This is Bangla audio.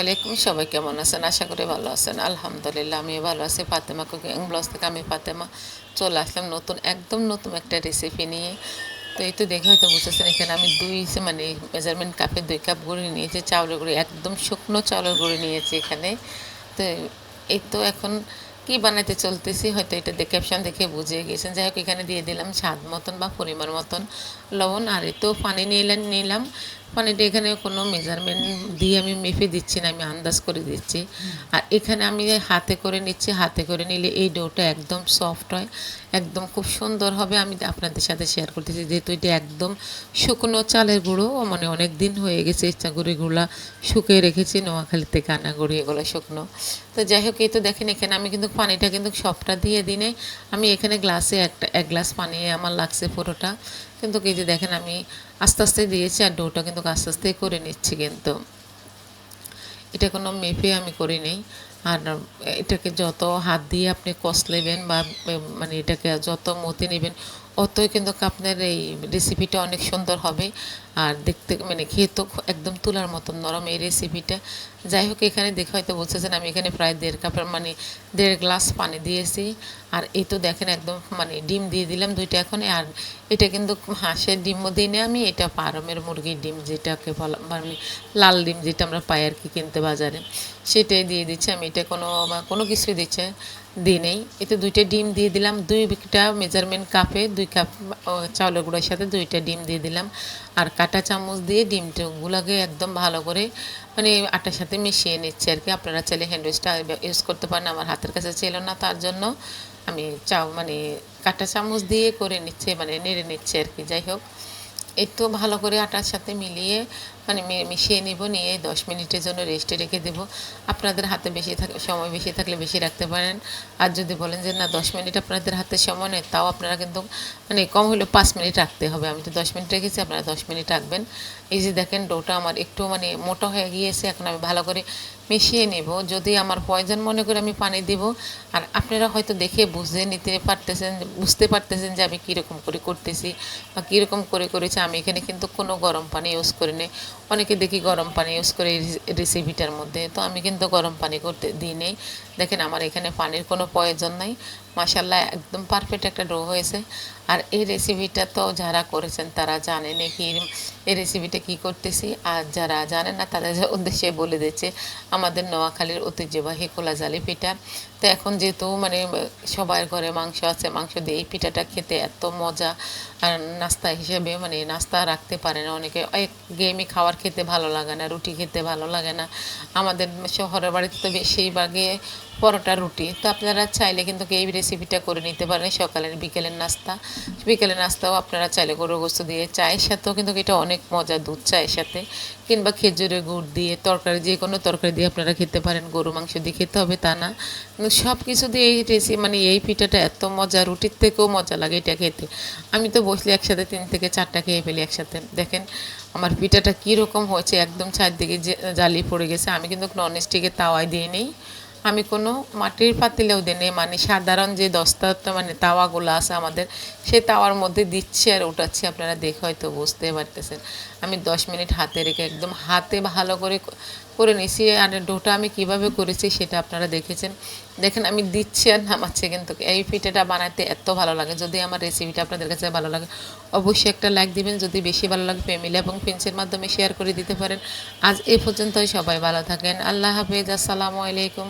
আলাইকুম, সবাই কেমন আছেন? আশা করি ভালো আছেন। আলহামদুলিল্লাহ আমি ভালো আছি। ফাতেমা কুকিং ব্লগ থেকে আমি ফাতেমা চলে আসলাম একদম নতুন একটা রেসিপি নিয়ে। তো এই তো দেখে হয়তো বুঝতেছেন, এখানে আমি মেজারমেন্ট কাপে 2 কাপ গুঁড়ি নিয়েছি, চাউলের গুঁড়ি, একদম শুকনো চাউলের গুঁড়ি নিয়েছি এখানে। তো এই তো এখন কি বানাইতে চলতেছি, হয়তো এটা ক্যাপশন দেখে বুঝে গিয়েছেন। যাই হোক, এখানে দিয়ে দিলাম স্বাদ মতন বা পরিমাণ মতন লবণ, আর এই তো পানি নিলাম। পানিটা এখানে কোনো মেজারমেন্ট দিয়ে আমি মেপে দিচ্ছি না, আমি আন্দাজ করে দিচ্ছি। আর এখানে আমি হাতে করে নিচ্ছি। হাতে করে নিলে এই ডোটা একদম সফট হয়, একদম খুব সুন্দর হবে। আমি আপনাদের সাথে শেয়ার করতেছি, যেহেতু এটা একদম শুকনো চালের গুঁড়ো, মানে অনেক দিন হয়ে গেছে গুঁড়িগুলা শুকিয়ে রেখেছি, নোয়াখালী থেকে আনা গুঁড়ি, এগুলো শুকনো। তো যাই হোক, এই তো দেখেন এখানে আমি কিন্তু পানিটা কিন্তু সবটা দিয়ে দিনে, আমি এখানে গ্লাসে এক গ্লাস পানি আমার লাগছে পুরোটা। কিন্তু এই যে দেখেন আমি আস্তে আস্তে দিয়েছি, আর ডোটা কিন্তু আস্তে আস্তে করে নিচ্ছি। কিন্তু এটা কোনো মেপে আমি করি নেই। আর এটাকে যত হাত দিয়ে আপনি কষলেবেন বা মানে এটাকে যত মতে নেবেন, অতই কিন্তু আপনার এই রেসিপিটা অনেক সুন্দর হবে। আর দেখতে মানে খেতে একদম তুলার মতন নরম এই রেসিপিটা। যাই হোক, এখানে দেখে হয়তো বলতেছেন আমি এখানে প্রায় 1.5 কাপের মানে 1.5 গ্লাস পানি দিয়েছি। আর এই তো দেখেন একদম মানে ডিম দিয়ে দিলাম 2টা এখনই। আর এটা কিন্তু হাঁসের ডিমও দিই না আমি, এটা ফার্মের মুরগির ডিম, যেটাকে বলা মানে লাল ডিম, যেটা আমরা পাই আর কি কিনতে বাজারে, সেটাই দিয়ে দিচ্ছি আমি। এটা কোনো কিছুই দিই নেই। এতে 2টা ডিম দিয়ে দিলাম। 2টা মেজারমেন্ট কাপে 2 কাপ চাউলের গুঁড়োর সাথে 2টা ডিম দিয়ে দিলাম। আর কাঁটা চামচ দিয়ে ডিমগুলোকে একদম ভালো করে মানে আটার সাথে মিশিয়ে নিচ্ছি আর কি। আপনারা চাইলে হ্যান্ড উইচটা ইউজ করতে পারেন, আমার হাতের কাছে ছিল না, তার জন্য আমি মানে কাঁটা চামচ দিয়ে করে নিচ্ছে, মানে নেড়ে নিচ্ছে আর কি। যাই হোক, একটু ভালো করে আটার সাথে মিলিয়ে মানে মিশিয়ে নিব, নিয়ে 10 মিনিটের জন্য রেস্টে রেখে দেব। আপনাদের হাতে সময় বেশি থাকলে বেশি রাখতে পারেন। আর যদি বলেন যে না 10 মিনিট আপনাদের হাতে সময় নেই, তাও আপনারা কিন্তু মানে কম হলেও 5 মিনিট রাখতে হবে। আমি তো 10 মিনিট রেখেছি, আপনারা 10 মিনিট রাখবেন। এই যে দেখেন ডোটা আমার একটু মানে মোটা হয়ে গিয়েছে। এখন আমি ভালো করে মিশিয়ে নেব। যদি আমার প্রয়োজন মনে করে আমি পানি দিব। আর আপনারা হয়তো দেখে বুঝতে পারতেছেন যে আমি কীরকম করে করতেছি বা কীরকম করে করেছি। আমি এখানে কিন্তু কোনো গরম পানি ইউজ করি নি। অনেকে দেখি গরম পানি ইউজ করে এই রেসিপিটার মধ্যে, তো আমি কিন্তু গরম পানি করতে দিই নেই। দেখেন আমার এখানে পানির কোনো প্রয়োজন নাই। মাশাআল্লাহ, একদম পারফেক্ট একটা ডো হয়েছে। আর এই রেসিপিটা তো যারা করেছেন তারা জানেন কি এই রেসিপিটা কী করতেছি। আর যারা জানেন না তাদের উদ্দেশ্যে বলে দিচ্ছে, আমাদের নোয়াখালীর ঐতিহ্যবাহী খোলা জালি পিঠা। তো এখন যেহেতু মানে সবার ঘরে মাংস আছে, মাংস দিয়ে এই পিঠাটা খেতে এত মজা। আর নাস্তা হিসেবে মানে নাস্তা রাখতে পারে না অনেকে, গেমই খাবার খেতে ভালো লাগে না, রুটি খেতে ভালো লাগে না। আমাদের শহরের বাড়িতে তো বেশিরভাগই পরোটা রুটি। তো আপনারা চাইলে কিন্তু এই রেসিপিটা করে নিতে পারেন সকালের বিকেলের নাস্তাও আপনারা চাইলে গরুর গোশত দিয়ে, চায়ের সাথেও কিন্তু এটা অনেক মজা, দুধ চায়ের সাথে কিংবা খেজুরের গুড় দিয়ে তরকারি, যে কোনো তরকারি দিয়ে আপনারা খেতে পারেন। গরু মাংস দিয়ে খেতে হবে তা না, কিন্তু সব কিছু দিয়ে এই মানে এই পিঠাটা এত মজা, রুটির থেকেও মজা লাগে এটা খেতে। আমি তো বসলে একসাথে 3 থেকে 4টা খেয়ে ফেলি একসাথে। দেখেন আমার পিঠাটা কীরকম হয়েছে, একদম চারদিকে জালি পড়ে গেছে। আমি কিন্তু ননস্টিকের তাওয়ায় দিয়ে নেই, আমি কোনো মাটির পাতিলেও দিই নেই, মানে সাধারণ যে দস্তা মানে তাওয়াগুলো আছে আমাদের, সেই তাওয়ার মধ্যে দিচ্ছি আর উঠাচ্ছি। আপনারা দেখে হয়তো বুঝতে পারতেছেন আমি 10 মিনিট হাতে রেখে একদম হাতে ভালো করে নিছি। আর ডোটা আমি কিভাবে করেছি সেটা আপনারা দেখেছেন। দেখেন আমি দিচ্ছি আর নামাচ্ছি, কিন্তু এই পিঠাটা বানাতে এত ভালো লাগে। যদি আমার রেসিপিটা আপনাদের কাছে ভালো লাগে, অবশ্যই একটা লাইক দিবেন। যদি বেশি ভালো লাগে ফ্যামিলি এবং ফ্রেন্ডসের মাধ্যমে শেয়ার করে দিতে পারেন। আজ এই পর্যন্তই, সবাই ভালো থাকেন। আল্লাহ হাফেজ, আসসালামু আলাইকুম।